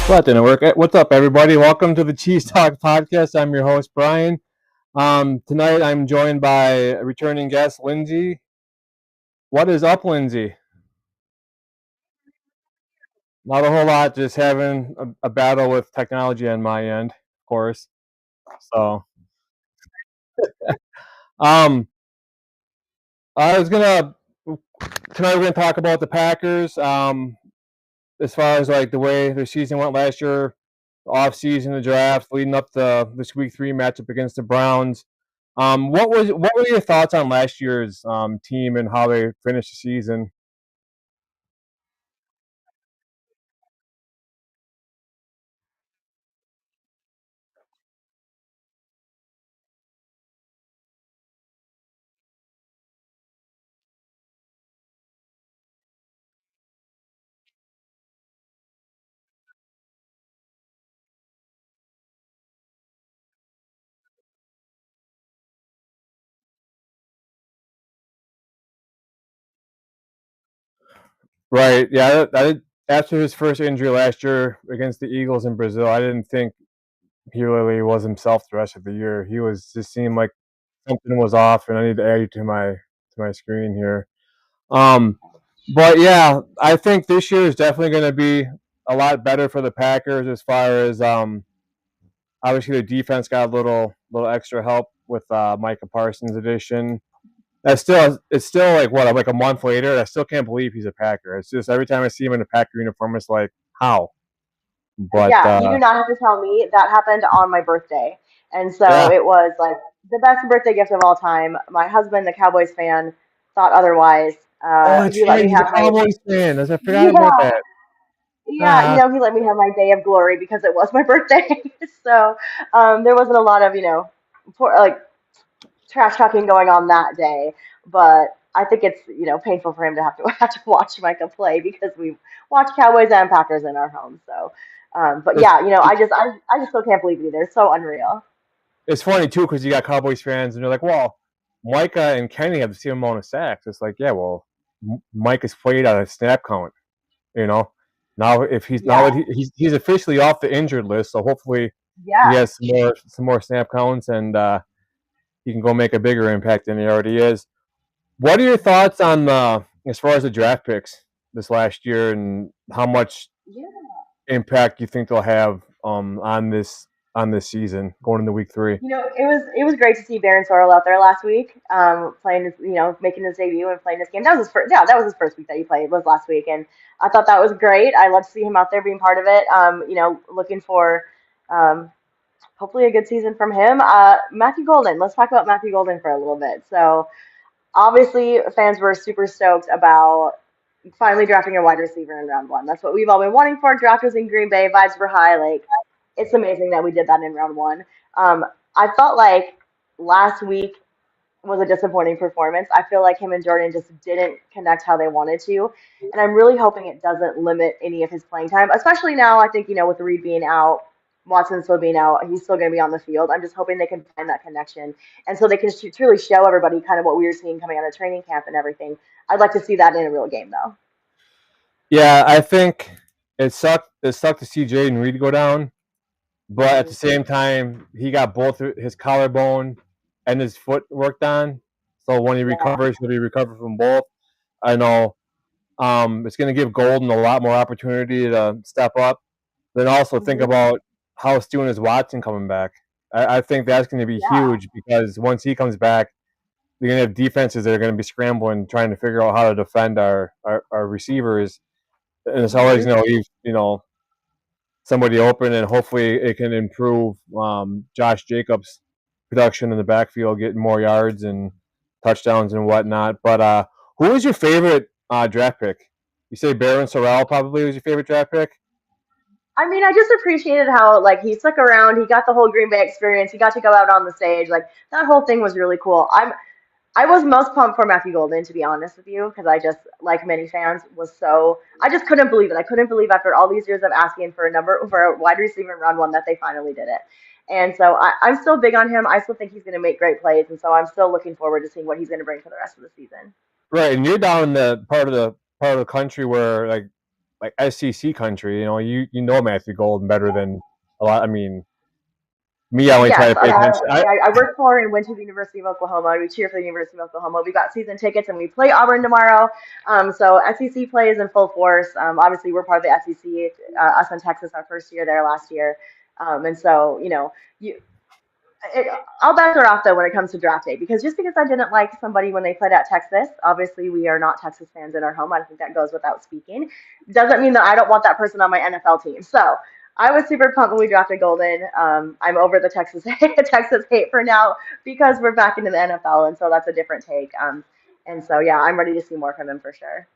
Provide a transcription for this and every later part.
Well, that didn't work. What's up, everybody? Welcome to the CheezeTalk Podcast. I'm your host, Brian. Tonight, I'm joined by a returning guest, Lindsey. What is up, Lindsey? Not a whole lot. Just having a battle with technology on my end, of course. So, um, I was gonna tonight. We're gonna talk about the Packers. As far as like the way their season went last year, the off season, the draft, leading up to this Week 3 matchup against the Browns. What were your thoughts on last year's team and how they finished the season? Right. Yeah. After his first injury last year against the Eagles in Brazil, I didn't think he really was himself the rest of the year. He was just seemed like something was off, and I need to add you to my screen here. Um, but yeah, I think this year is definitely going to be a lot better for the Packers as far as obviously the defense got a little extra help with Micah Parsons addition. It's still like what, like a month later. I still can't believe he's a Packer. It's just every time I see him in a Packer uniform, it's like how. But Yeah, you do not have to tell me. That happened on my birthday. And so yeah. it was like the best birthday gift of all time. My husband, the Cowboys fan, thought otherwise. Oh, that's He let right. me He's a have my, Cowboys fan. I forgot about yeah, that. yeah, Ah, he let me have my day of glory because it was my birthday. So there wasn't a lot of, like trash talking going on that day. But I think it's, painful for him to have to watch Micah play because we watch Cowboys and Packers in our home. So, but it's yeah, I just still can't believe it either. It's so unreal. it's funny too because you got Cowboys fans and they're like, well, Micah and Kenny have the same amount of sacks. It's like, yeah, well, Mike has played at a snap count. You know, now if he's now Yeah, that he's officially off the injured list, so hopefully he yeah. has some more snap counts and he can go make a bigger impact than he already is. What are your thoughts on as far as the draft picks this last year and how much Yeah. impact you think they'll have on this season going into week 3? It was great to see Baron Sorrell out there last week, playing his, making his debut and playing this game. That was his first, yeah, that was his first week that he played was last week, and I thought that was great. I love to see him out there being part of it. Looking for, um, hopefully a good season from him. Matthew Golden. Let's talk about Matthew Golden for a little bit. So obviously, fans were super stoked about finally drafting a wide receiver in round one. That's what we've all been wanting for. Draft was in Green Bay. Vibes were high. Like, it's amazing that we did that in round one. I felt like last week was a disappointing performance. I feel like him and Jordan just didn't connect how they wanted to. And I'm really hoping it doesn't limit any of his playing time, especially now. I think, with Reed being out, Watson still being out, he's still going to be on the field. I'm just hoping they can find that connection. And so they can truly show everybody kind of what we were seeing coming out of training camp and everything. I'd like to see that in a real game, though. Yeah, I think it sucked. It sucked to see Jaden Reed go down, but at the Hmm. same time, he got both his collarbone and his foot worked on. So when he Yeah. recovers, he'll be recovered from both. I know it's going to give Golden a lot more opportunity to step up. Then also think Hmm. about how soon is Watson coming back. I think that's going to be Yeah. huge because once he comes back, you're going to have defenses that are going to be scrambling, trying to figure out how to defend our receivers. And it's always Hmm. going to leave, somebody open, and hopefully it can improve Josh Jacobs' production in the backfield, getting more yards and touchdowns and whatnot. But who was your favorite draft pick? You say Baron Sorrell probably was your favorite draft pick? I mean, I just appreciated how like he stuck around. He got the whole Green Bay experience. He got to go out on the stage. Like that whole thing was really cool. I was most pumped for Matthew Golden, to be honest with you, because I just, like many fans, I just couldn't believe it. I couldn't believe after all these years of asking for a wide receiver in round one that they finally did it. And so I'm still big on him. I still think he's going to make great plays, and so I'm still looking forward to seeing what he's going to bring for the rest of the season. Right, and you're down in the part of the country where like like SEC country. You know Matthew Golden better than a lot. I mean, me, I only try Yes, to pay attention. I work for and went to the University of Oklahoma. We cheer for the University of Oklahoma. We got season tickets and we play Auburn tomorrow. So SEC play is in full force. Obviously, we're part of the SEC. Us in Texas, our first year there last year. And so, you, it, all bets are off though when it comes to draft day because just because I didn't like somebody when they played at Texas, obviously we are not Texas fans in our home. I think that goes without speaking. Doesn't mean that I don't want that person on my NFL team. So I was super pumped when we drafted Golden. I'm over the Texas Texas hate for now because we're back into the NFL, and so that's a different take. And so yeah, I'm ready to see more from him for sure.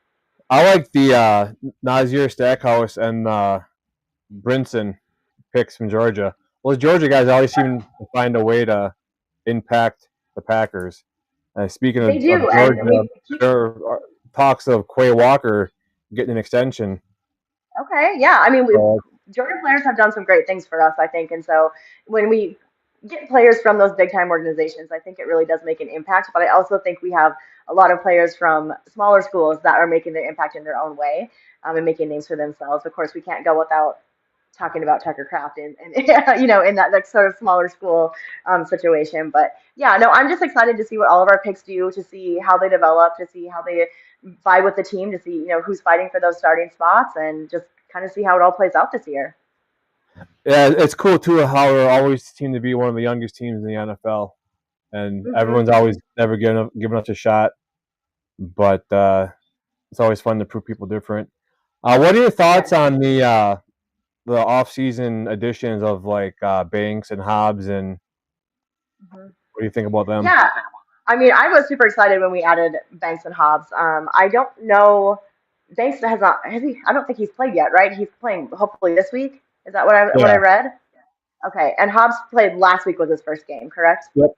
I like the Nazir Stackhouse and Brinson picks from Georgia. Well, the Georgia guys always seem to find a way to impact the Packers. Speaking They of do, and Georgia, we keep. there are talks of Quay Walker getting an extension. Okay, yeah. I mean, So, Jordan players have done some great things for us, I think, and so when we get players from those big time organizations, I think it really does make an impact. But I also think we have a lot of players from smaller schools that are making their impact in their own way, and making names for themselves. Of course, we can't go without talking about Tucker Craft and in that like sort of smaller school situation. But yeah, no, I'm just excited to see what all of our picks do, to see how they develop, to see how they vibe with the team, to see who's fighting for those starting spots, and just kind of see how it all plays out this year. yeah, it's cool too how we always seem to be one of the youngest teams in the NFL, and Hmm. everyone's always never given us a shot. But it's always fun to prove people different. What are your thoughts Yes. on the off-season additions of like Banks and Hobbs, and Hmm. what do you think about them? Yeah, I mean, I was super excited when we added Banks and Hobbs. I don't know. Banks has not. Has he? I don't think he's played yet, right? He's playing hopefully this week. Is that what I Yeah. read? Okay, and Hobbs played last week was his first game, correct? Yep.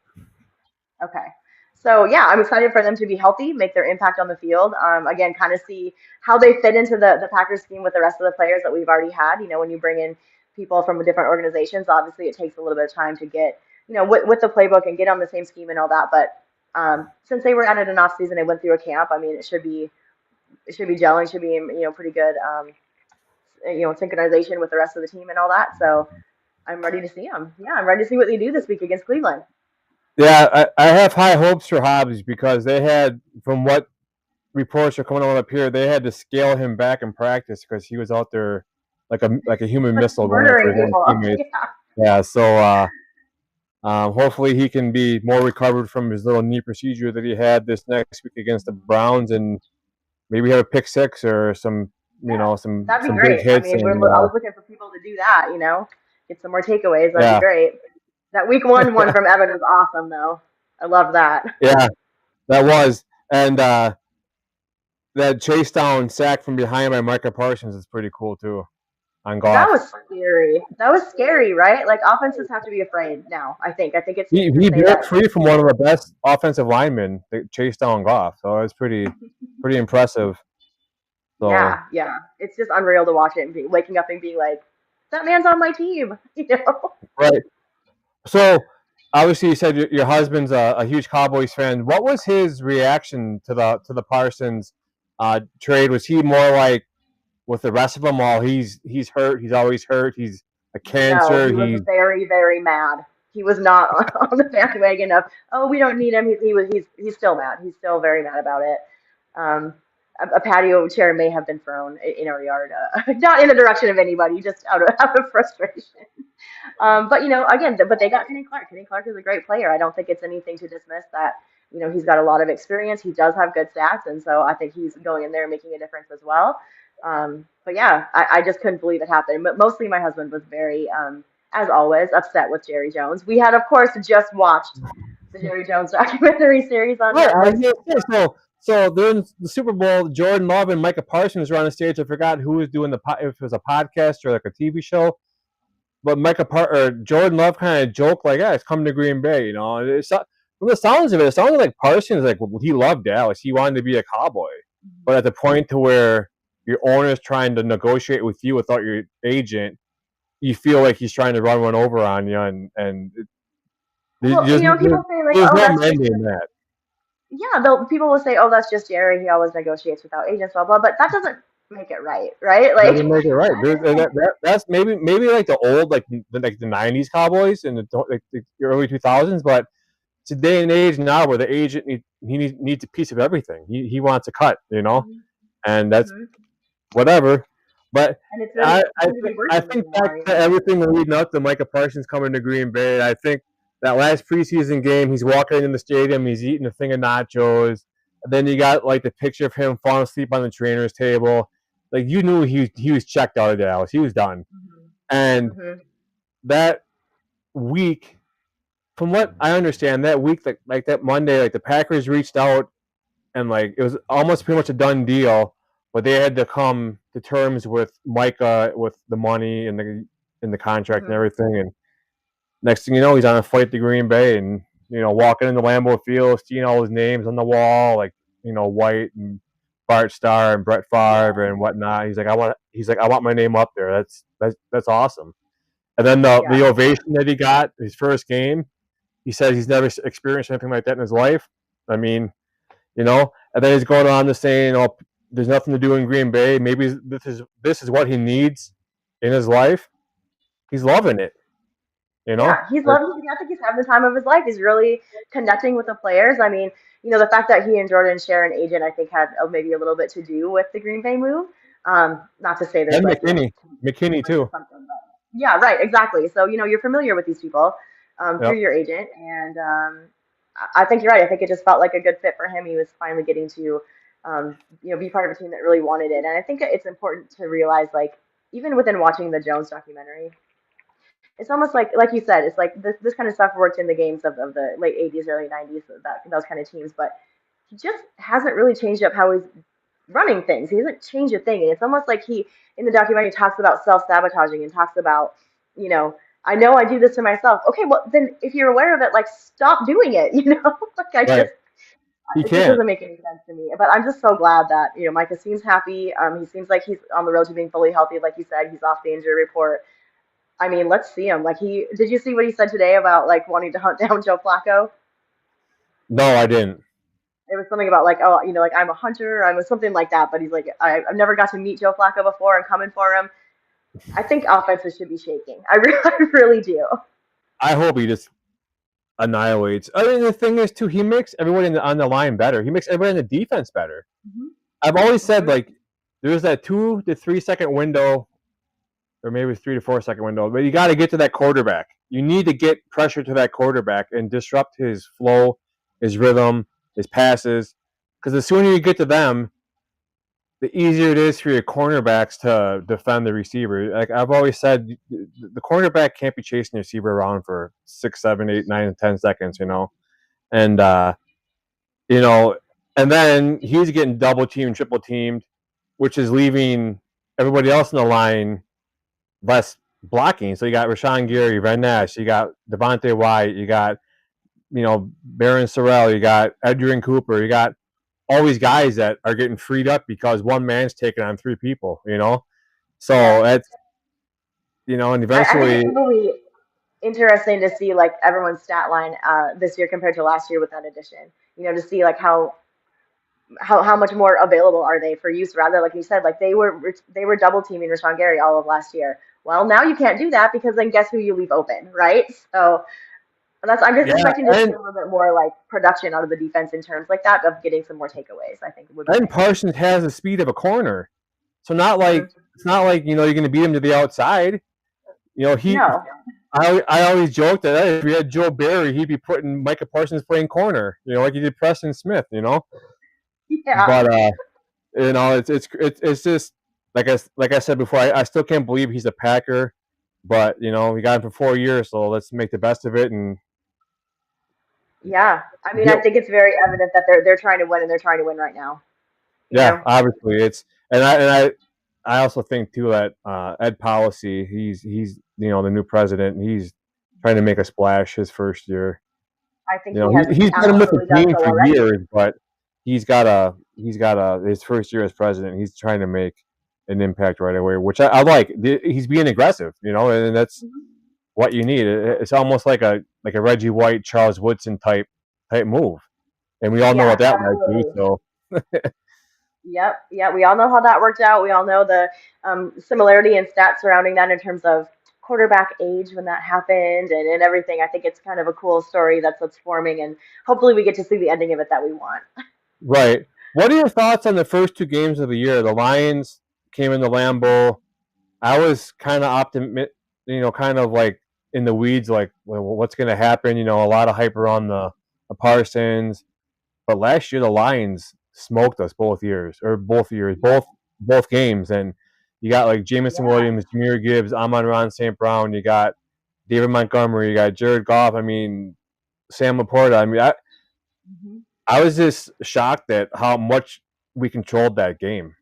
Okay. So yeah, I'm excited for them to be healthy, make their impact on the field. Again, kind of see how they fit into the Packers scheme with the rest of the players that we've already had. When you bring in people from different organizations, obviously it takes a little bit of time to get, with the playbook and get on the same scheme and all that. But since they were added an off season, they went through a camp. I mean, it should be gelling, should be pretty good, synchronization with the rest of the team and all that. So I'm ready to see them. Yeah, I'm ready to see what they do this week against Cleveland. Yeah, I have high hopes for Hobbs because they had, from what reports are coming on up here, they had to scale him back in practice because he was out there like a human Like missile going after murdering his own people. teammates. Yeah. Yeah, so hopefully he can be more recovered from his little knee procedure that he had this next week against the Browns, and maybe have a pick six or some Yeah, that'd be some big great. I hits, mean, and I was looking for people to do that, get some more takeaways. That'd be yeah, great. That week one from Evan was awesome, though. I love that. yeah, that was, and that chase down sack from behind by Micah Parsons is pretty cool too on That Goff. was scary. That was scary, right? Like offenses have to be afraid now. I think it's safe to He say broke that. free from one of the best offensive linemen that chased down Goff, so it was pretty impressive. So Yeah, yeah. It's just unreal to watch it and waking up and being like, that man's on my team. right, so obviously you said your husband's a huge Cowboys fan. What was his reaction to the Parsons trade? Was he more like with the rest of them all? He's hurt. He's always hurt. He's a No, cancer. he was He's very, very mad. He was not on the bandwagon of, oh, we don't need him. He's still mad. He's still very mad about it. Um, a patio chair may have been thrown in our yard, not in the direction of anybody, just out of frustration. But again, but they got Kenny Clark. Kenny Clark is a great player. I don't think it's anything to dismiss that. He's got a lot of experience. He does have good stats, and so I think he's going in there and making a difference as well. But yeah, I just couldn't believe it happened. But mostly my husband was very, as always, upset with Jerry Jones. We had, of course, just watched the Jerry Jones documentary series on right. I was Netflix. gonna say, so during the Super Bowl, Jordan Love and Micah Parsons were on the stage. I forgot who was doing if it was a podcast or like a TV show. But or Jordan Love kind of joked like, "Yeah, it's coming to Green Bay." From the sounds of it, it sounded like Parsons like, well, he loved Dallas. He wanted to be a Cowboy, but at the point to where your owner is trying to negotiate with you without your agent, you feel like he's trying to run one over on you, and Well, people say like, there's oh, no that's just mending that. yeah. People will say, oh, that's just Jerry. He always negotiates without agents, blah blah. But that doesn't make it right, right? Doesn't Like make it right. I just think That's maybe like the old like the '90s Cowboys and the early 2000s, but today and age now where the agent needs a piece of everything. He wants a cut, and that's mhm. whatever. But And it's really it couldn't be I working think back anymore, you to know. everything leading up to Micah Parsons coming to Green Bay. I think that last preseason game, he's walking in the stadium, he's eating a thing of nachos. And then you got like the picture of him falling asleep on the trainer's table. Like you knew he was checked out of Dallas. He was done. Mhm. And Mhm. that week, from what I understand, that week like that Monday, like the Packers reached out and like it was almost pretty much a done deal, but they had to come to terms with Micah with the money and the contract and Mhm. everything. And next thing you know, he's on a flight to Green Bay, and walking into Lambeau Field, seeing all his names on the wall, like White and Bart Starr and Brett Favre Yeah. and whatnot. He's like, I want my name up there. That's awesome. And then the Yeah. ovation that he got his first game, he said he's never experienced anything like that in his life. I mean, and then he's going on to saying, "Oh, there's nothing to do in Green Bay. Maybe this is what he needs in his life." He's loving it, you know. Yeah, he's loving. I think he's having the time of his life. He's really connecting with the players. I mean, the fact that he and Jordan share an agent, I think, had maybe a little bit to do with the Green Bay move. Not to say there's And like McKinney rumors or too. something, but yeah, right, exactly. So you're familiar with these people through Yep. your agent, and I think you're right. I think it just felt like a good fit for him. He was finally getting to, be part of a team that really wanted it, and I think it's important to realize, like, even within watching the Jones documentary. It's almost like you said, it's like this kind of stuff worked in the games of the late '80s, early '90s, those kind of teams. But he just hasn't really changed up how he's running things. He hasn't changed a thing, and it's almost like he in the documentary talks about self-sabotaging and talks about, you know, I know I do this to myself. Okay, well then if you're aware of it, like stop doing it. Like I Right. just He it just can't. doesn't make any sense to me. But I'm just so glad that Micah seems happy. He seems like he's on the road to being fully healthy, like you said. He's off the injury report. I mean, let's see him. Like did you see what he said today about like wanting to hunt down Joe Flacco? No, I didn't. It was something about like, oh, like I'm a hunter, I'm a something like that. But he's like, I've never got to meet Joe Flacco before. I'm coming for him. I think offenses should be shaking. I really do. I hope he just annihilates. I mean, the thing is too, he makes everybody on the line better. He makes everybody in the defense better. Hmm. I've always said Hmm. like there's that 2 to 3 second window, or maybe 3 to 4 second window, but you got to get to that quarterback. You need to get pressure to that quarterback and disrupt his flow, his rhythm, his passes. Because the sooner you get to them, the easier it is for your cornerbacks to defend the receiver. Like I've always said, the cornerback can't be chasing the receiver around for 6, 7, 8, 9, and 10 seconds, and you know, and then he's getting double teamed, triple teamed, which is leaving everybody else in the line less blocking. So you got Rashawn Gary, Van Ness, you got Devontae White, you got Baron Sorrell, you got Edgerrin Cooper, you got all these guys that are getting freed up because one man's taking on three people. Yeah. So that's and I think eventually, it's really interesting to see like everyone's stat line this year compared to last year with that addition. To see like how much more available are they for use rather like you said like they were double teaming Rashawn Gary all of last year. Well, now you can't do that because then guess who you leave open, right? So I'm just yeah, expecting to see and a little bit more like production out of the defense in terms like that of getting some more takeaways. I think would be and nice. Parsons has the speed of a corner, so not Hmm. like it's not like you're going to beat him to the outside. He No. I always joke that hey, if we had Joe Barry, he'd be putting Micah Parsons playing corner, like he did Preston Smith. Yeah. But it's just like I said before, I still can't believe he's a Packer, but we got him for 4 years, so let's make the best of it and Yeah. I mean, I get. think it's very evident that they're trying to win and they're trying to win right now. You Yeah, know? obviously it's and I also think too that Ed Policy, he's the new president. He's trying to make a splash his first year. I think he has He's been with the absolutely done team so for already. years, but he's got his first year as president. He's trying to make an impact right away, which I like. He's being aggressive, and that's Mhm. what you need. It's almost like a Reggie White, Charles Woodson type move, and we all know Yeah, what that might do. absolutely. So Yep, yeah, we all know how that worked out. We all know the similarity in stats surrounding that in terms of quarterback age when that happened and everything. I think it's kind of a cool story that's forming, and hopefully we get to see the ending of it that we want. Right. What are your thoughts on the first two games of the year? The Lions came into Lambeau. I was kind of optimistic, kind of like in the weeds, like well, what's going to happen. A lot of hype around the Parsons, but last year the Lions smoked us both years, Yep. both games, and you got like Jamison Yeah. Williams, Jameer Gibbs, Amon-Ra St. Brown, you got David Montgomery, you got Jared Goff. I mean, Sam Laporta. I mean, Mhm. I was just shocked at how much we controlled that game,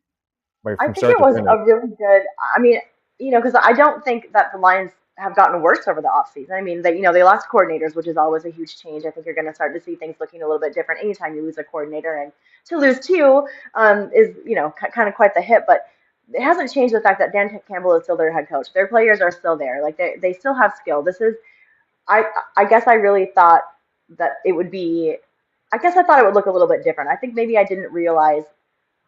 like I from think start it to was finish. a really good. I mean, because I don't think that the Lions have gotten worse over the offseason. I mean, they lost coordinators, which is always a huge change. I think you're going to start to see things looking a little bit different anytime you lose a coordinator, and to lose two is kind of quite the hit. But it hasn't changed the fact that Dan Campbell is still their head coach. Their players are still there. Like they still have skill. This is I I guess I really thought that it would be. I guess I thought it would look a little bit different. I think maybe I didn't realize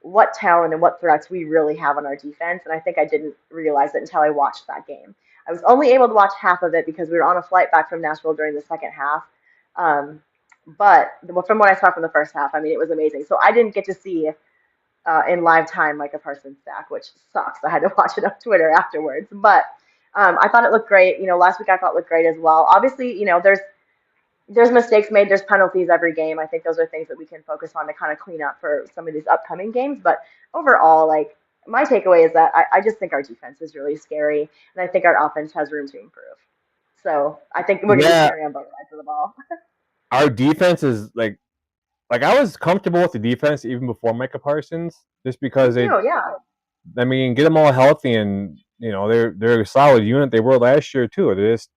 what talent and what threats we really have on our defense. And I think I didn't realize it until I watched that game. I was only able to watch half of it because we were on a flight back from Nashville during the second half. Um, but from what I saw from the first half, I mean, it was amazing. So I didn't get to see in live time like a Parsons stack, which sucks. I had to watch it on Twitter afterwards. But I thought it looked great. Last week I thought it looked great as well. Obviously, there's mistakes made, there's penalties every game. I think those are things that we can focus on to kind of clean up for some of these upcoming games. But overall, like my takeaway is that I just think our defense is really scary, and I think our offense has room to improve. So I think we're going to be Yeah, scary on both sides of the ball. our defense is like I was comfortable with the defense even before Micah Parsons, just Me because too. Yeah. I mean, get them all healthy and they're a solid unit. They were last year too. They're just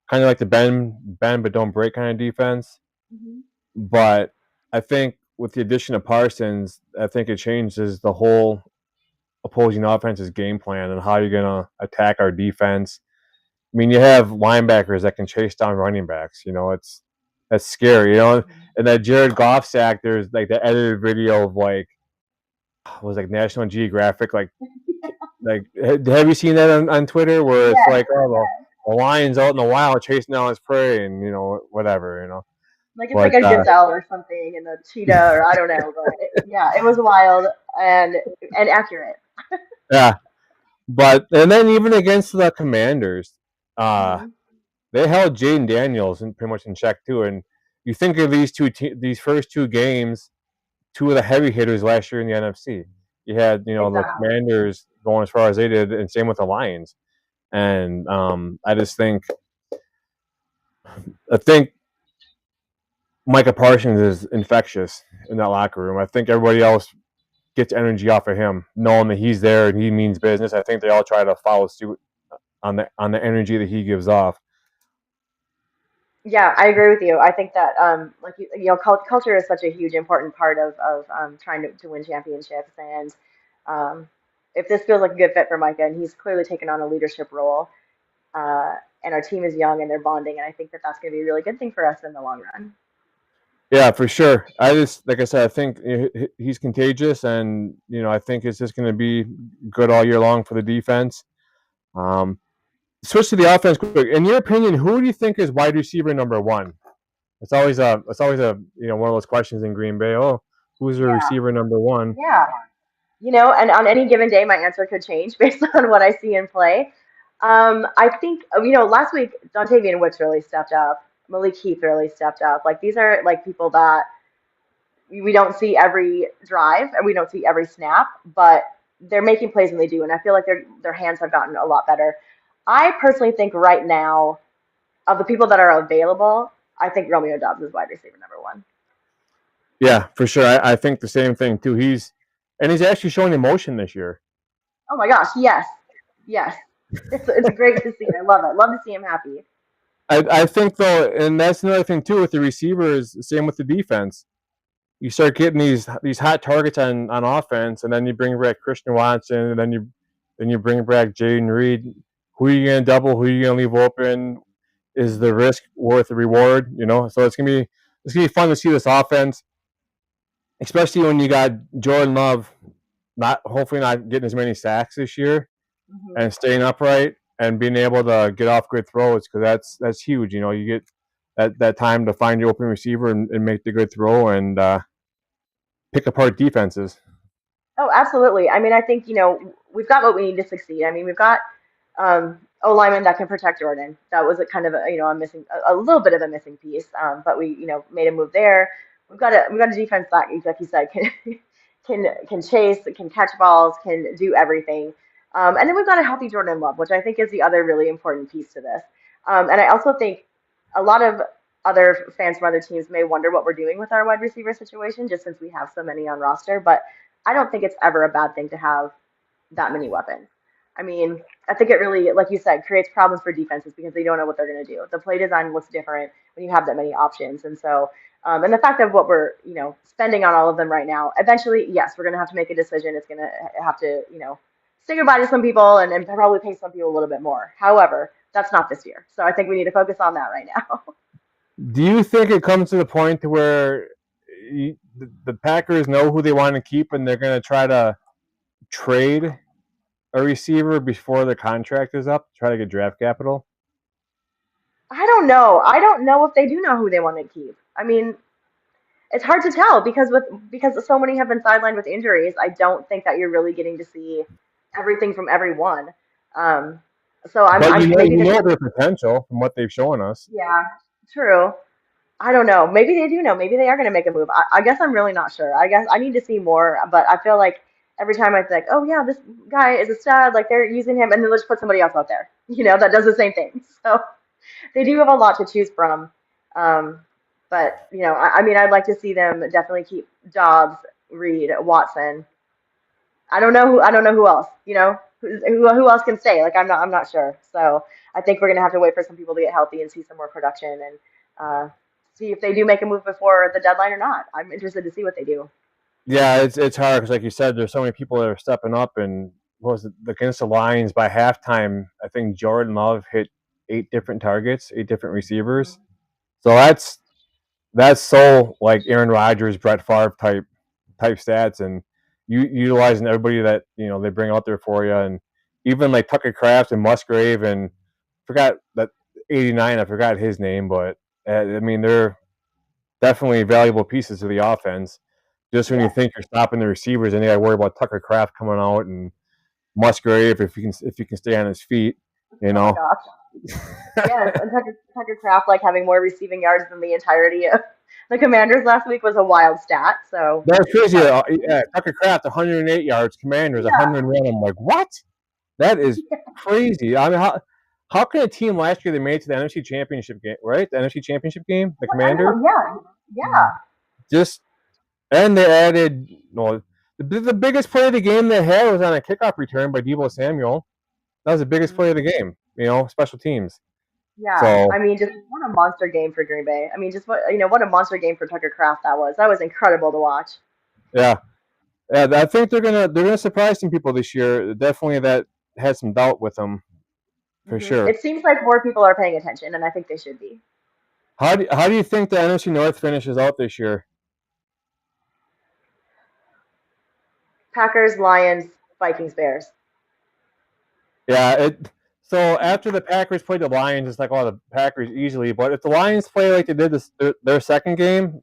kind of like the bend but don't break kind of defense. Hmm. But I think with the addition of Parsons, I think it changes the whole opposing offense's game plan and how you're gonna attack our defense. I mean, you have linebackers that can chase down running backs. That's scary. And that Jared Goff sack. There's like the edited video of like was like National Geographic. Like have you seen that on Twitter where it's Yes. like the lion's out in the wild chasing down his prey and whatever. Like it's like But a gazelle or something, and a cheetah, or I don't know. But yeah, it was wild and accurate. yeah, and then even against the Commanders, uh, Hmm. they held Jaden Daniels pretty much in check too. And you think of these first two games, two of the heavy hitters last year in the NFC. You had the Exactly. Commanders going as far as they did, and same with the Lions. And I just think Micah Parsons is infectious in that locker room. I think everybody else gets energy off of him, knowing that he's there and he means business. I think they all try to follow suit on the energy that he gives off. Yeah, I agree with you. I think that, like culture is such a huge important part of trying to win championships. And um, if this feels like a good fit for Micah, and he's clearly taken on a leadership role, uh, and our team is young and they're bonding, and I think that that's going to be a really good thing for us in the long run. Yeah, for sure. I just like I said, I think he's contagious, and I think it's just going to be good all year long for the defense. Um, Switch to the offense quick. In your opinion, who do you think is wide receiver number one? It's always a one of those questions in Green Bay. Oh, who's the Yeah, receiver number one? yeah. And on any given day, my answer could change based on what I see in play. I think, last week, Dontavian Wicks really stepped up. Malik Heath really stepped up. Like, these are like people that we don't see every drive and we don't see every snap, but they're making plays when they do. And I feel like their hands have gotten a lot better. I personally think right now, of the people that are available, I think Romeo Dobbs is wide receiver number one. Yeah, for sure. I think the same thing too. He's actually showing emotion this year. Oh my gosh, yes. Yes. It's great to see. I love it. Love to see him happy. I think though, and that's another thing too with the receivers. Same with the defense. You start getting these hot targets on offense, and then you bring back Christian Watson, and then you bring back Jaden Reed. Who are you gonna double? Who are you gonna leave open? Is the risk worth the reward? So it's gonna be fun to see this offense. especially when you got Jordan Love hopefully not getting as many sacks this year Hmm. and staying upright and being able to get off good throws because that's huge. You know, you get that time to find your open receiver and make the good throw and pick apart defenses. Oh, absolutely. I mean, I think, we've got what we need to succeed. I mean, we've got O lineman that can protect Jordan. That was a kind of a missing, a little bit of a missing piece. But we, made a move there. We've got a defense that, like you said, can can chase, can catch balls, can do everything. And then we've got a healthy Jordan Love, which I think is the other really important piece to this. And I also think a lot of other fans from other teams may wonder what we're doing with our wide receiver situation, just since we have so many on roster. But I don't think it's ever a bad thing to have that many weapons. I mean, I think it really, like you said, creates problems for defenses because they don't know what they're going to do. The play design looks different when you have that many options. And so, and the fact of what we're, spending on all of them right now, eventually, yes, we're going to have to make a decision. It's going to have to, say goodbye to some people and probably pay some people a little bit more. However, that's not this year. So I think we need to focus on that right now. Do you think it comes to the point to where the Packers know who they want to keep and they're going to try to trade a receiver before their contract is up, try to get draft capital? I don't know. I don't know if they do know who they want to keep. I mean, it's hard to tell because so many have been sidelined with injuries. I don't think that you're really getting to see everything from everyone. Um, so I'm, But I'm maybe you they're know just their potential from what they've shown us. yeah, true. I don't know. Maybe they do know. Maybe they are going to make a move. I guess I'm really not sure. I guess I need to see more. But I feel like every time I think, oh yeah, this guy is a stud, like they're using him, and then they'll just put somebody else out there, that does the same thing. So they do have a lot to choose from. Um, but I mean, I'd like to see them definitely keep Dobbs, Reed, Watson. I don't know who else. Who else can stay? Like I'm not sure. So I think we're gonna have to wait for some people to get healthy and see some more production and see if they do make a move before the deadline or not. I'm interested to see what they do. Yeah, it's hard because, like you said, there's so many people that are stepping up. And what was it against the Lions by halftime? I think Jordan Love hit 8 different targets, 8 different receivers. So that's so like Aaron Rodgers, Brett Favre type stats, and you utilizing everybody that they bring out there for you, and even like Tucker Kraft and Musgrave and forgot that 89. I forgot his name, but I mean they're definitely valuable pieces of the offense. Just when you Yes. think you're stopping the receivers, and you got to worry about Tucker Kraft coming out and Musgrave if he can stay on his feet, you Oh my know. gosh. Yes, and Tucker Kraft like having more receiving yards than the entirety of the Commanders last week was a wild stat. So That's crazy. um, Yeah, Tucker Kraft 108 yards, Commanders yeah, 101. I'm like, what? That is crazy. I mean, how can a team last year they made it to the NFC Championship game, right? The NFC Championship game, the I Commanders, know. Yeah, yeah, just and they added no. The biggest play of the game they had was on a kickoff return by Deebo Samuel. That was the biggest hmm play of the game. Special teams. yeah. So I mean, just what a monster game for Green Bay. I mean, just what a monster game for Tucker Kraft that was. That was incredible to watch. yeah, yeah. I think they're gonna surprise some people this year. Definitely that had some doubt with them for sure. It seems like more people are paying attention, and I think they should be. How do you think the NFC North finishes out this year? Packers, Lions, Vikings, Bears. Yeah, so after the Packers played the Lions, it's like, oh, the Packers easily. But if the Lions play like they did their second game,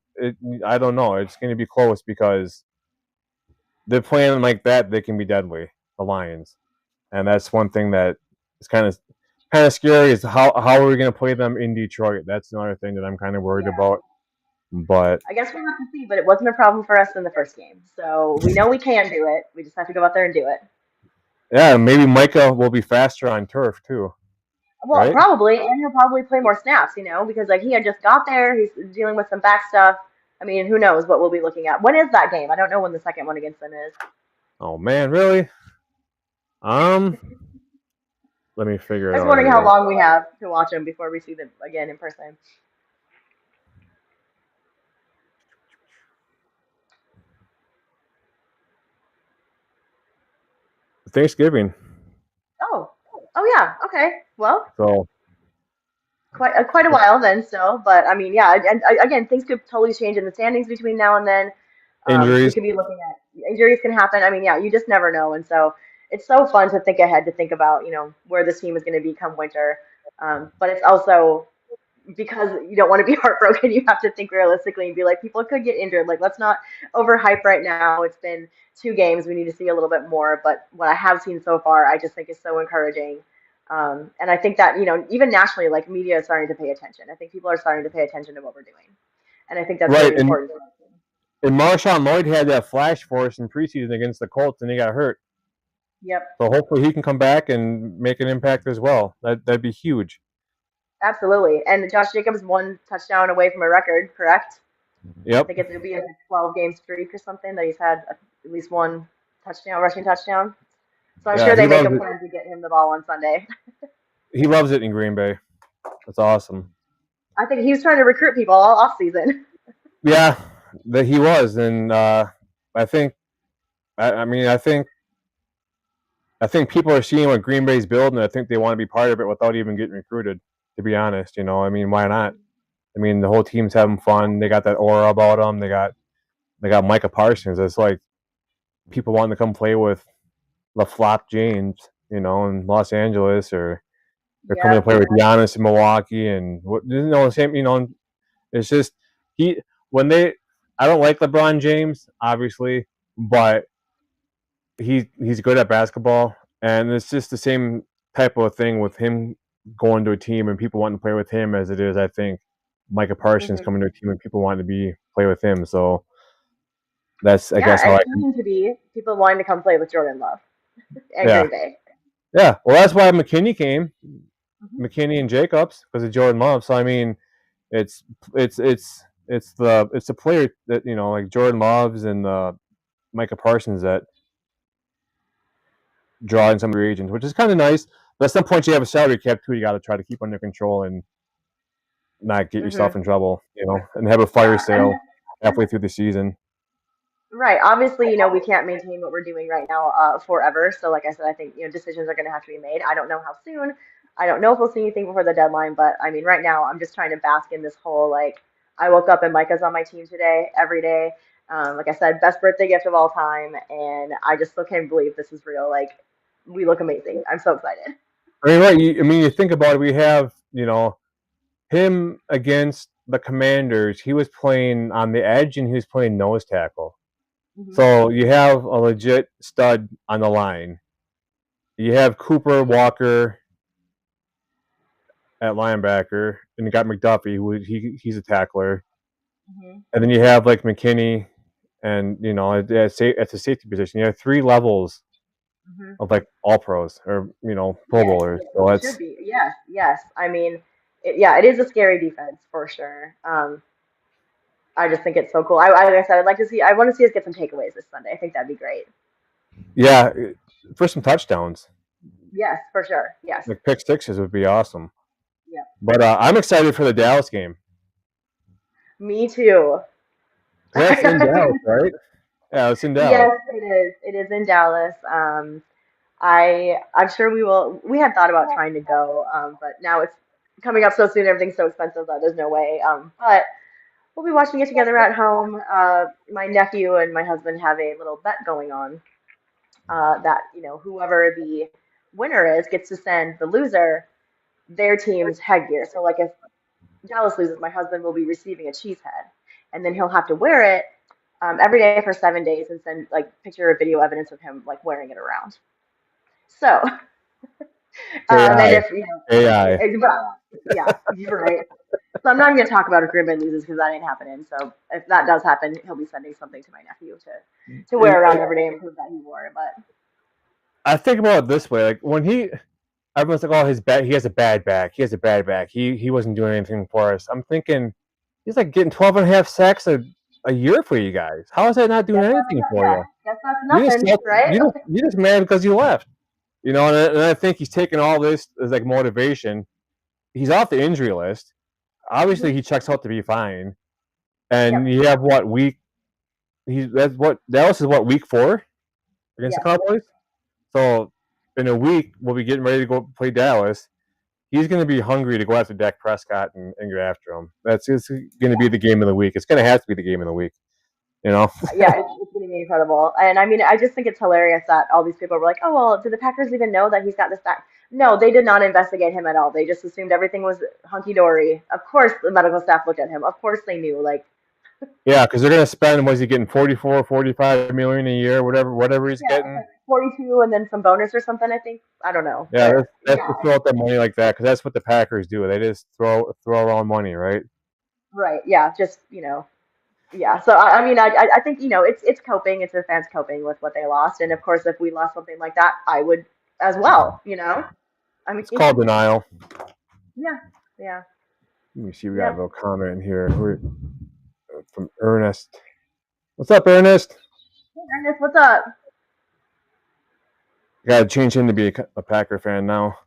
I don't know. It's going to be close because they're playing like that. They can be deadly, the Lions, and that's one thing that is kind of scary. Is how are we going to play them in Detroit? That's another thing that I'm kind of worried Yeah, about. But I guess we'll have to see, but it wasn't a problem for us in the first game, so we know we can do it. We just have to go out there and do it. yeah, maybe Micah will be faster on turf too, Well, right? probably, and he'll probably play more snaps, because like he had just got there, he's dealing with some back stuff. I mean, who knows what we'll be looking at? When is that game? I don't know when the second one against them is. Oh man, really? Um, Let me figure I it was out wondering how here. long we have to watch them before we see them again in person. Thanksgiving. Oh, oh yeah, okay. Well, So quite a while then still, but I mean, yeah, and again, things could totally change in the standings between now and then. We Injuries. could be looking at injuries can happen. I mean, yeah, you just never know. And so it's so fun to think ahead, to think about, where this team is going to be come winter. But it's also because you don't want to be heartbroken, you have to think realistically and be like, people could get injured. Like, let's not overhype right now. It's been 2 games. We need to see a little bit more. But what I have seen so far, I just think is so encouraging. And I think that, even nationally, like media is starting to pay attention. I think people are starting to pay attention to what we're doing. And I think that's Right. really And important. Marshawn Lloyd had that flash for us in preseason against the Colts, and he got hurt. Yep, So hopefully he can come back and make an impact as well. That'd be huge. absolutely. And Josh Jacobs 1 touchdown away from a record, correct? I Yep. think it'll be a 12-game streak or something that he's had at least one touchdown, rushing touchdown. So I'm Yeah, sure they he make loves a it. plan to get him the ball on Sunday. He loves it in Green Bay. That's awesome. I think he was trying to recruit people all off season. Yeah, that he was, and I think, I mean, I think people are seeing what Green Bay's building. And I think they want to be part of it without even getting recruited. To be honest, I mean, why not? I mean, the whole team's having fun. They got that aura about them. They got Micah Parsons. It's like people wanting to come play with LaFlop James, in Los Angeles, or they're coming to Yep. play with Giannis in Milwaukee, and same. It's just he when they. I don't like LeBron James, obviously, but he's good at basketball, and it's just the same type of thing with him going to a team and people wanting to play with him as it is. I think Micah Parsons Hmm. coming to a team and people wanting to play with him. So that's, I Yeah, guess, how and I. it's going to be people wanting to come play with Jordan Love and Yeah, Green Bay. yeah. Well, that's why McKinney came, Hmm. McKinney and Jacobs, because of Jordan Love. So I mean, it's it's the player that like Jordan Love's and Micah Parsons that draw in some of the agents, which is kind of nice. But at some point, you have a salary cap too. You got to try to keep under control and not get yourself Hmm. in trouble, and have a fire Yeah, and sale halfway through the season. right. Obviously, we can't maintain what we're doing right now forever. So, like I said, I think decisions are going to have to be made. I don't know how soon. I don't know if we'll see anything before the deadline. But I mean, right now, I'm just trying to bask in this whole like I woke up and Micah's on my team today, every day. Like I said, best birthday gift of all time, and I just still can't believe this is real. Like, we look amazing. I'm so excited. I mean, right? I mean, you think about it. We have him against the Commanders. He was playing on the edge and he was playing nose tackle. Hmm. So you have a legit stud on the line. You have Cooper Walker at linebacker, and you got McDuffie, who he's a tackler, Hmm. and then you have like McKinney, and at the safety position, you have 3 levels Hmm. of like all pros or Pro Yes, Bowlers. So it should it's be. Yes, yes. I mean, yeah, it is a scary defense for sure. I just think it's so cool. Like I said, I want to see us get some takeaways this Sunday. I think that'd be great. yeah, for some touchdowns, Yes, for sure. Yes. like pick sixes would be awesome. Yep. But I'm excited for the Dallas game. Me too. That's in Dallas, right? Yeah, it's in Dallas. Yes, it is. It is in Dallas. I'm sure we will. We had thought about trying to go, but now it's coming up so soon. Everything's so expensive that there's no way. But we'll be watching it together at home. My nephew and my husband have a little bet going on. That whoever the winner is gets to send the loser their team's headgear. So like if Dallas loses, my husband will be receiving a cheese head, and then he'll have to wear it every day for 7 days and send like picture or video evidence of him like wearing it around. So and AI, if AI. well, yeah, you're right. So I'm not even gonna talk about if Green Bay loses because that ain't happening. So if that does happen, he'll be sending something to my nephew to wear around every day and prove that he wore it. But I think about it this way: like when everyone's like, "Oh, he has a bad back. He has a bad back. He wasn't doing anything for us." I'm thinking he's like getting 12 and a half sacks a year for you guys. How is that not doing guess anything that's for yeah, you? guess that's You just nothing, right? you just mad because you left. And I think he's taking all this as like motivation. He's off the injury list. Hmm. Obviously, he checks out to be fine. Yep. And you have what week? That's what Dallas is. What, week 4 against the Yes. Cowboys? So in a week, we'll be getting ready to go play Dallas. He's going to be hungry to go after Dak Prescott and go after him. It's going to be the game of the week. It's going to have to be the game of the week. You know? Yeah, it's going to be incredible. And I mean, I just think it's hilarious that all these people were like, oh, well, did the Packers even know that he's got this back? No, they did not investigate him at all. They just assumed everything was hunky dory. Of course, the medical staff looked at him. Of course, they knew. Like, Yeah, because they're gonna spend. Was he getting 44, 45 million a year, whatever he's yeah, it's getting? like 42 and then some bonus or something, I think. I don't know. Yeah, But that's yeah, to throw out that money like that because that's what the Packers do. They just throw around money, right? right. Yeah, just, yeah. So, I mean, I think, it's coping. It's the fans coping with what they lost. And of course, if we lost something like that, I would as well. I mean, It's called denial. yeah, yeah, Let me see. We got a yeah. little comment here from Ernest. What's up, Ernest? Hey, Ernest, what's up? Got to change him to be a Packer fan now.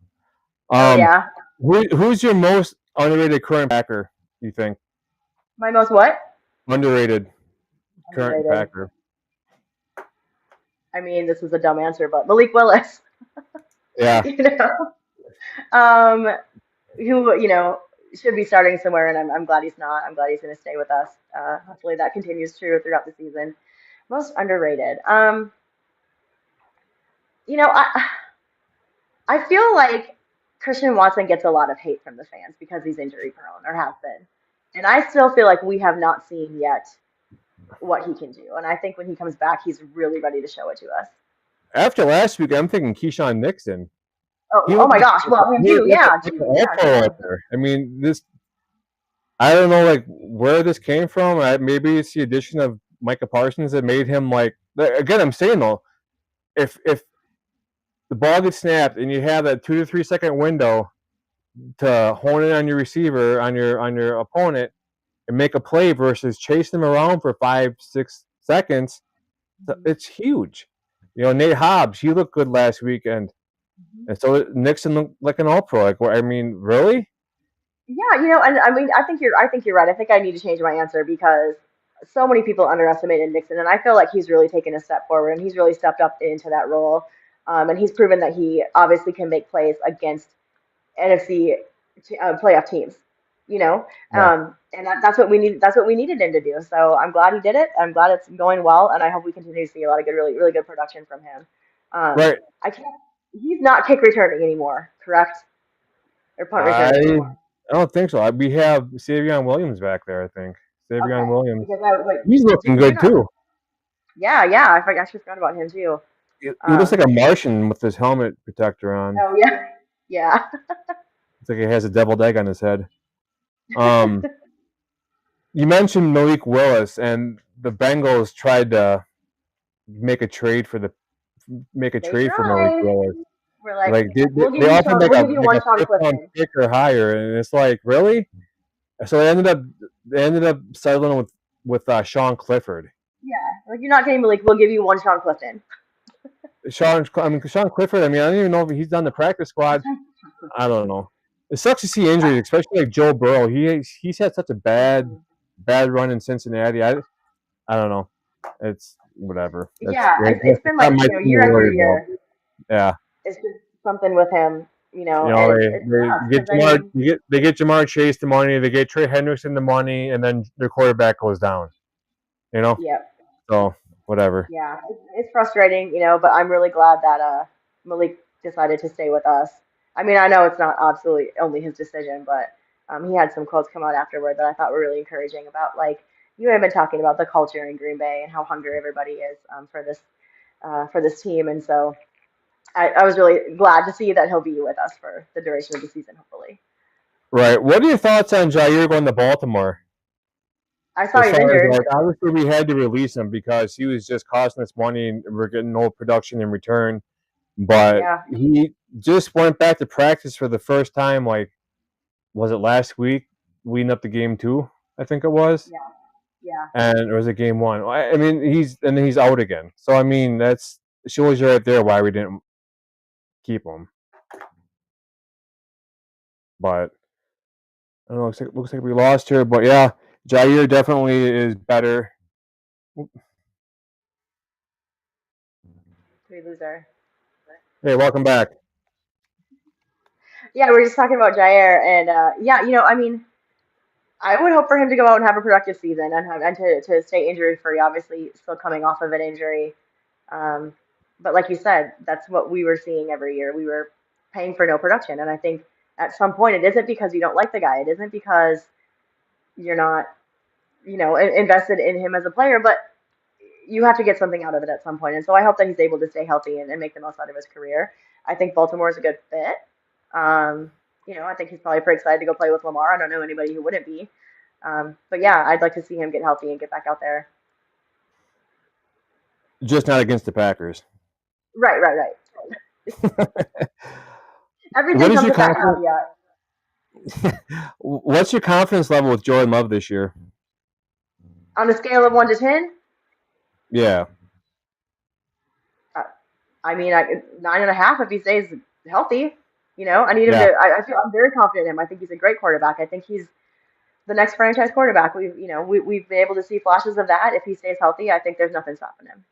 Oh Um, yeah. who's your most underrated current Packer? You think My most what? underrated current Underrated. Packer? I mean, this is a dumb answer, but Malik Willis. Yeah, You know, um, who should be starting somewhere, and I'm glad he's not. I'm glad he's going to stay with us. Hopefully that continues true throughout the season. Most underrated. You know, I feel like Christian Watson gets a lot of hate from the fans because he's injury prone or has been, and I still feel like we have not seen yet what he can do. And I think when he comes back, he's really ready to show it to us. after last week, I'm thinking Keyshawn Nixon. Oh, He oh looked my like, gosh. Well, him too. like Yeah, an geez, all yeah, pro yeah. out there. I mean, I don't know like where this came from. Maybe it's the addition of Micah Parsons that made him like. Again, I'm saying though, if the ball gets snapped and you have that 2 to 3 second window to hone in on your receiver on your opponent and make a play versus chase them around for 5 6 seconds, Mhm, it's huge. Nate Hobbs, he looked good last weekend, mhm. and so Nixon looked like an all pro. Like, I mean, really? Yeah, and I mean, I think you're right. I think I need to change my answer because so many people underestimated Nixon, and I feel like he's really taken a step forward, and he's really stepped up into that role, and he's proven that he obviously can make plays against NFC playoff teams. You know, Yeah. and that's what we need. That's what we needed him to do. So I'm glad he did it. I'm glad it's going well, and I hope we continue to see a lot of good, really, really good production from him. Right. I can't. He's not kick returning anymore, correct? Or punt returning I anymore. I don't think so. We have Savion Williams back there. I think Savion Okay, Williams. because I wait, He's looking did you good not? too. Yeah, yeah. I actually forgot about him too. He looks like Um. a Martian with his helmet protector on. Oh yeah, yeah. It's like he has a deviled egg on his head. Um, you mentioned Malik Willis, and the Bengals tried to make a trade for the make a They trade for Malik tried. Willis. We're like, Like they, we'll they give they you offered Sean. like We'll a give you like one a Sean fifth round Clifton. pick or higher, and it's like really. So they ended up settling with Sean Clifford. Yeah, like you're not getting Malik. We'll give you one Sean Clifton. Sean Clifford. I mean, I don't even know if he's done the practice squad. I don't know. It sucks to see injuries, especially like Joe Burrow. He's had such a bad Mhm. bad run in Cincinnati. I don't know. It's whatever. Yeah, it's That's been not like my team to year after worry about. year. Yeah, It's just something with him, and they, it they sucks get because I Jamar mean, they get Jamar Chase the money, they get Trey Hendrickson the money, and then their quarterback goes down. You know, yeah, so whatever. yeah, it's frustrating, but I'm really glad that Malik decided to stay with us. I mean, I know it's not absolutely only his decision, but he had some quotes come out afterward that I thought were really encouraging about like you have been talking about the culture in Green Bay and how hungry everybody is for this team, and so I was really glad to see that he'll be with us for the duration of the season, hopefully. Right. What are your thoughts on Jair going to Baltimore? I saw As he's far as injured. like, obviously we had to release him because he was just costing us money and we're getting no production in return. But Yeah, he just went back to practice for the first time. Like, was it last week, leading up to game two? I think it was, yeah, yeah. and it was a game one. I mean, he's out again. So I mean, that's shows you right there why we didn't keep him. But I don't know. Looks like we lost here. But yeah, Jair definitely is better. We lose our. Hey, welcome back. Yeah, we're just talking about Jair, and yeah, I mean, I would hope for him to go out and have a productive season and to stay injury free. Obviously, still coming off of an injury. Um, but like you said, that's what we were seeing every year. We were paying for no production, and I think at some point it isn't because you don't like the guy. It isn't because you're not, invested in him as a player, but you have to get something out of it at some point. And so I hope that he's able to stay healthy and make the most out of his career. I think Baltimore is a good fit. Um, I think he's probably pretty excited to go play with Lamar. I don't know anybody who wouldn't be. But yeah, I'd like to see him get healthy and get back out there. Just not against the Packers. Right, right, right. Everything What is comes your with that confidence? caveat. What's your confidence level with Jordan Love this year? On a scale of 1 to 10, Yeah, uh, I mean, 9.5 if he stays healthy. I need him yeah. to. I'm very confident in him. I think he's a great quarterback. I think he's the next franchise quarterback. We've been able to see flashes of that. If he stays healthy, I think there's nothing stopping him.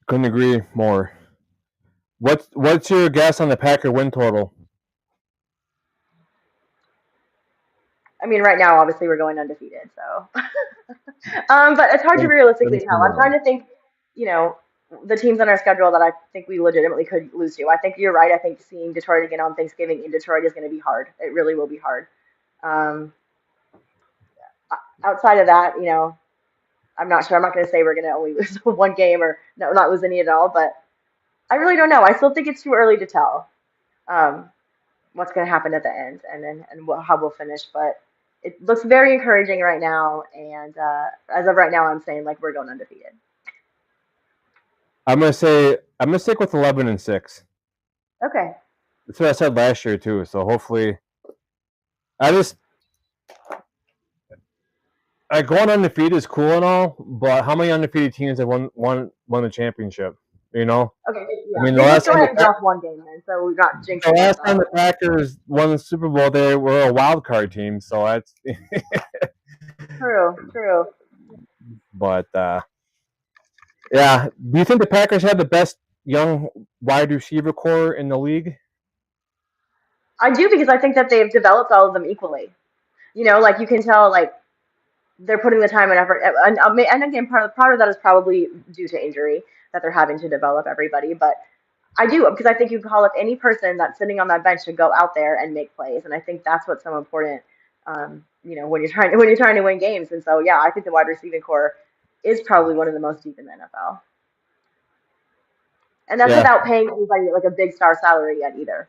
Couldn't agree more. What's your guess on the Packer win total? I mean, right now, obviously, we're going undefeated, so. But it's hard to realistically tell. I'm trying to think, you know, the teams on our schedule that I think we legitimately could lose to. I think you're right. I think seeing Detroit again on Thanksgiving in Detroit is going to be hard. It really will be hard. Um, Outside of that, I'm not sure. I'm not going to say we're going to only lose one game or no, not lose any at all, but I really don't know. I still think it's too early to tell um, what's going to happen at the end and how we'll finish. But it looks very encouraging right now. And as of right now, I'm saying like we're going undefeated. I'm gonna stick with 11-6. Okay. That's what I said last year too. So hopefully, I just going undefeated is cool and all, but how many undefeated teams have won the championship? You know, Okay. I Yeah. mean, Maybe let's go ahead and get off one game then, so we're not the jinxing last time ourselves. the Packers won the Super Bowl, they were a wild card team. So that's, True. True. but yeah. Do you think the Packers have the best young wide receiver core in the league? I do because I think that they've developed all of them equally. Like you can tell, like they're putting the time and effort. And again, part of that is probably due to injury that they're having to develop everybody. But I do because I think you call up any person that's sitting on that bench to go out there and make plays, and I think that's what's so important. When you're trying to win games, and so yeah, I think the wide receiving core is probably one of the most deep in the NFL, and that's Yeah, without paying anybody like a big star salary yet either.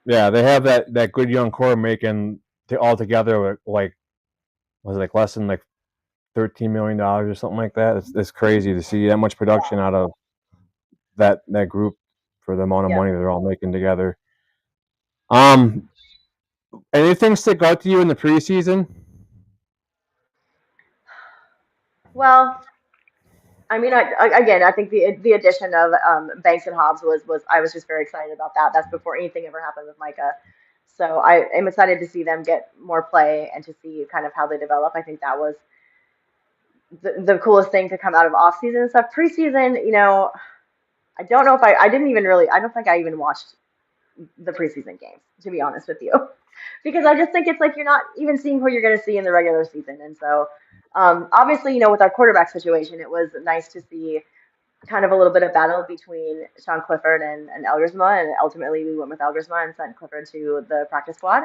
yeah. They have that good young core making all together like was it like less than like $13 million or something like that. It's crazy to see that much production out of that group for the amount of Yeah. money they're all making together. Um, anything stick out to you in the preseason? Well, I mean, again, I think the addition of Banks and Hobbs was I was just very excited about that. That's before anything ever happened with Micah. So I am excited to see them get more play and to see kind of how they develop. I think that was the coolest thing to come out of off season stuff. Preseason, I don't know if I didn't even really I don't think I even watched the preseason games, to be honest with you. Because I just think it's like you're not even seeing who you're going to see in the regular season. And so, obviously, with our quarterback situation, it was nice to see kind of a little bit of battle between Sean Clifford and Elgersma. And ultimately, we went with Elgersma and sent Clifford to the practice squad.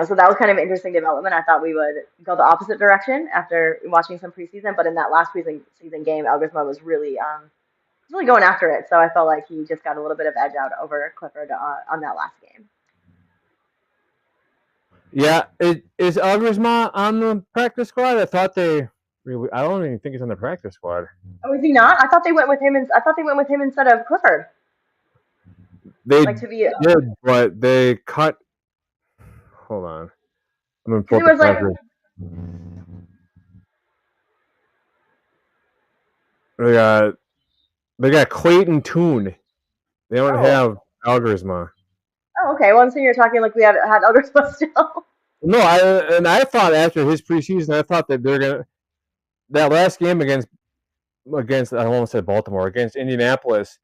So that was kind of an interesting development. I thought we would go the opposite direction after watching some preseason. But in that last season game, Elgersma was really going after it. So I felt like he just got a little bit of edge out over Clifford on that last game. Yeah, is Algersma on the practice squad? I thought I don't even think he's on the practice squad. Oh, is he not? I thought they went with him. I thought they went with him instead of Clifford. They Like to be did, but they cut. Hold on, I'm gonna pull because up it the was like Packers. They got Clayton Tune. They don't oh have Algersma. okay. Well, so you're talking like we had Elgersma still. No, I thought after his preseason, I thought that they're gonna that last game against I almost said Baltimore against Indianapolis.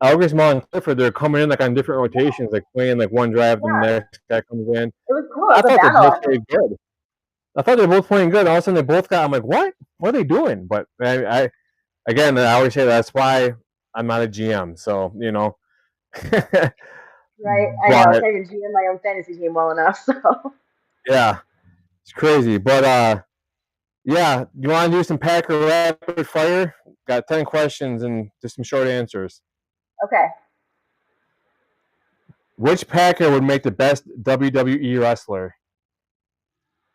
Algersma and Clifford, they're coming in like on different rotations, like playing like one drive, then the Yeah, next guy comes in. it was cool. I It was a thought they battle. both I think. played good. I thought they were both playing good. All of a sudden, they both got. I'm like, what? What are they doing? But I again, I always say that's why I'm not a GM. So Right. I know. I but can't even GM my own fantasy team well enough. So yeah, it's crazy. But yeah, you want to do some Packer rapid fire? Got 10 questions and just some short answers. okay. Which Packer would make the best WWE wrestler?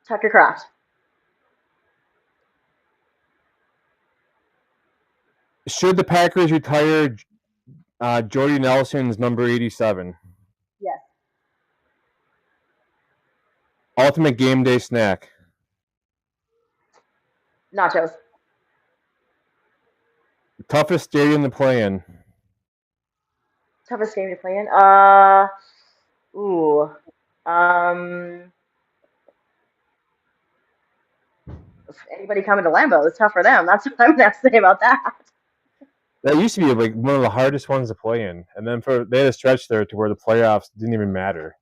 Tucker Craft. Should the Packers retire Jordy Nelson's number 87? Yes. Ultimate game day snack. Nachos. Toughest stadium to play in. Toughest game to play in. Ooh. Um. If anybody coming to Lambeau, it's tough for them. That's what I'm gonna have to say about that. That used to be like one of the hardest ones to play in, and then they had a stretch there to where the playoffs didn't even matter.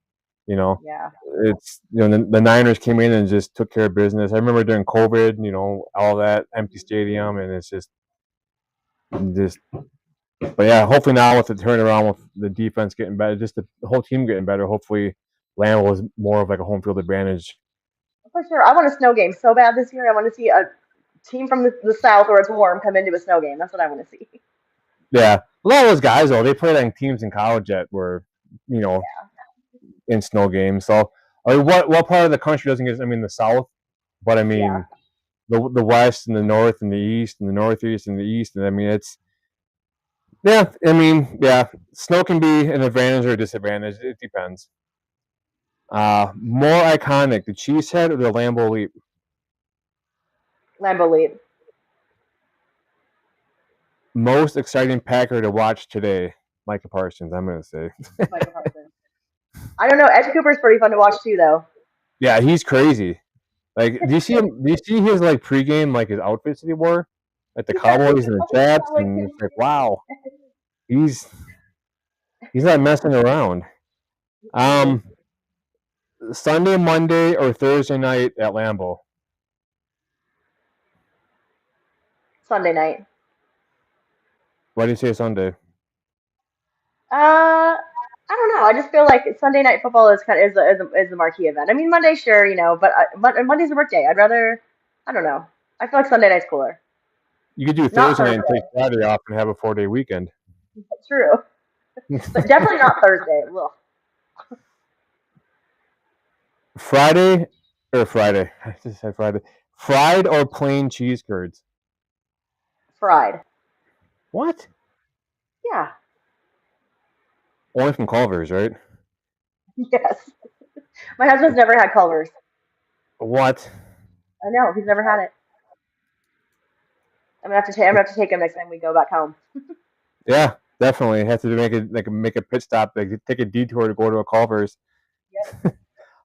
You know, Yeah. it's the Niners came in and just took care of business. I remember during COVID, all that empty stadium, and it's just. But yeah, hopefully now with the turnaround, with the defense getting better, just the whole team getting better, hopefully Lambeau is more of like a home field advantage. For sure. I want a snow game so bad this year. I want to see a team from the south where it's warm come into a snow game. That's what I want to see. Yeah, a lot of those guys though, they played on teams in college that were, you know, in snow games. So, I mean, what part of the country doesn't get? I mean, the South, but I Yeah. mean, the West and the North and the East and the Northeast and the East, and I mean, it's yeah. I mean, yeah, snow can be an advantage or a disadvantage. It depends. More iconic, the Cheesehead or the Lambeau Leap? Lambeau lead. Most exciting Packer to watch today, Micah Parsons. I'm gonna say. Michael Parsons. I don't know. Edge Cooper's pretty fun to watch too, though. Yeah, he's crazy. Like, do you see him? Do you see his like pregame like his outfits that he wore, like the Yeah, Cowboys and the chaps, like and his it's like, wow, he's he's not messing around. Um, Sunday, Monday, or Thursday night at Lambeau. Sunday night. Why do you say Sunday? I don't know. I just feel like Sunday night football is kind of is a marquee event. I mean, Monday, sure, but Monday's a work day. I'd rather. I don't know. I feel like Sunday night's cooler. You could do Not Thursday night and take Thursday. Friday off and have a 4-day weekend. True, but definitely not Thursday. Ugh. Friday or Friday? I just said Friday. Fried or plain cheese curds? Fried. What? Yeah. Only from Culver's, right? Yes. My husband's never had Culver's. What? I know he's never had it. I'm gonna have to take him next time we go back home. Yeah, definitely. Have to make a pit stop, like take a detour to go to a Culver's. Yep.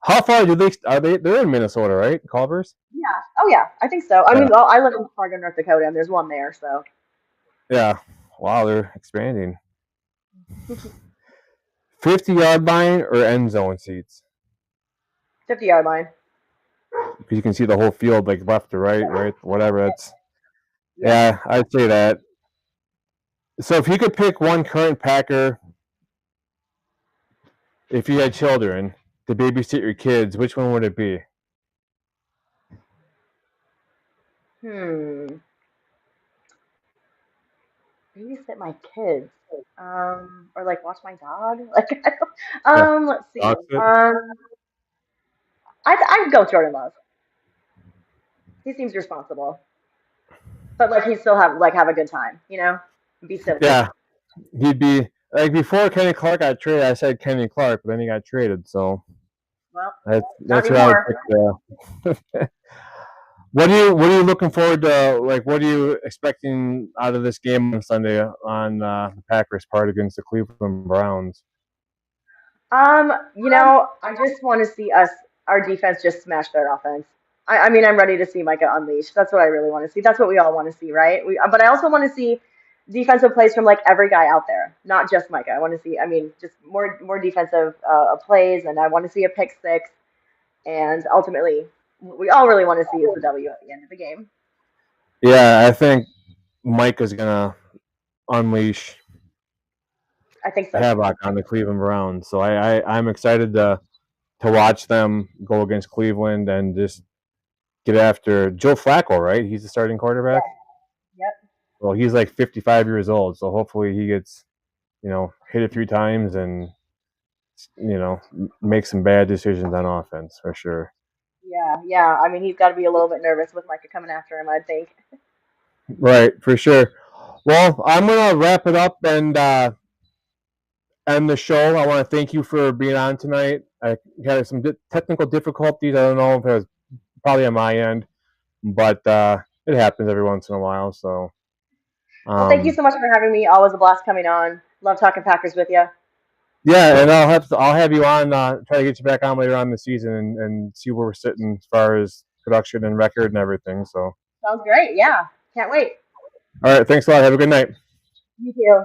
How far do they are they? They're in Minnesota, right? Culver's. Yeah. Oh yeah. I think so. I Yeah. mean, well, I live in Fargo, North Dakota, and there's one there. So Yeah. Wow, they're expanding. 50-yard line or end zone seats? 50-yard line. Because you can see the whole field, like left to right, whatever. It's Yeah. yeah, I'd say that. So if you could pick one current Packer, if you had children to babysit your kids, which one would it be? Babysit my kids. Or like watch my dog. Like, Yeah, let's see. that's it. I'd go Jordan Love. He seems responsible, but like he still have a good time. Be silly. Yeah, he'd be like before Kenny Clark got traded. I said Kenny Clark, but then he got traded. So Well, not that's what I would anymore. pick. What are you looking forward to? Like, what are you expecting out of this game on Sunday on the Packers part against the Cleveland Browns? I just want to see our defense just smash their offense. I mean, I'm ready to see Micah unleash. That's what I really want to see. That's what we all want to see, right? But I also want to see defensive plays from like every guy out there, not just Micah. I want to see, I mean, just more defensive plays, and I want to see a pick six. And ultimately, what we all really want to see is the W at the end of the game. Yeah, I think Mike is gonna unleash I think so too. havoc on the Cleveland Browns. So I'm excited to watch them go against Cleveland and just get after Joe Flacco. Right, he's the starting quarterback. Yeah. Yep. Well, he's like 55 years old, so hopefully he gets hit a few times and make some bad decisions on offense for sure. Yeah. Yeah. I mean, he's got to be a little bit nervous with Micah coming after him, I think. Right, for sure. Well, I'm gonna wrap it up and end the show. I want to thank you for being on tonight. I had some technical difficulties. I don't know if it was probably on my end, but it happens every once in a while. So, Well, thank you so much for having me. Always a blast coming on. Love talking Packers with you. yeah, and I'll have you on. Try to get you back on later on in the season and see where we're sitting as far as production and record and everything. So, Sounds great. Yeah. Can't wait. all right, thanks a lot. Have a good night. You too.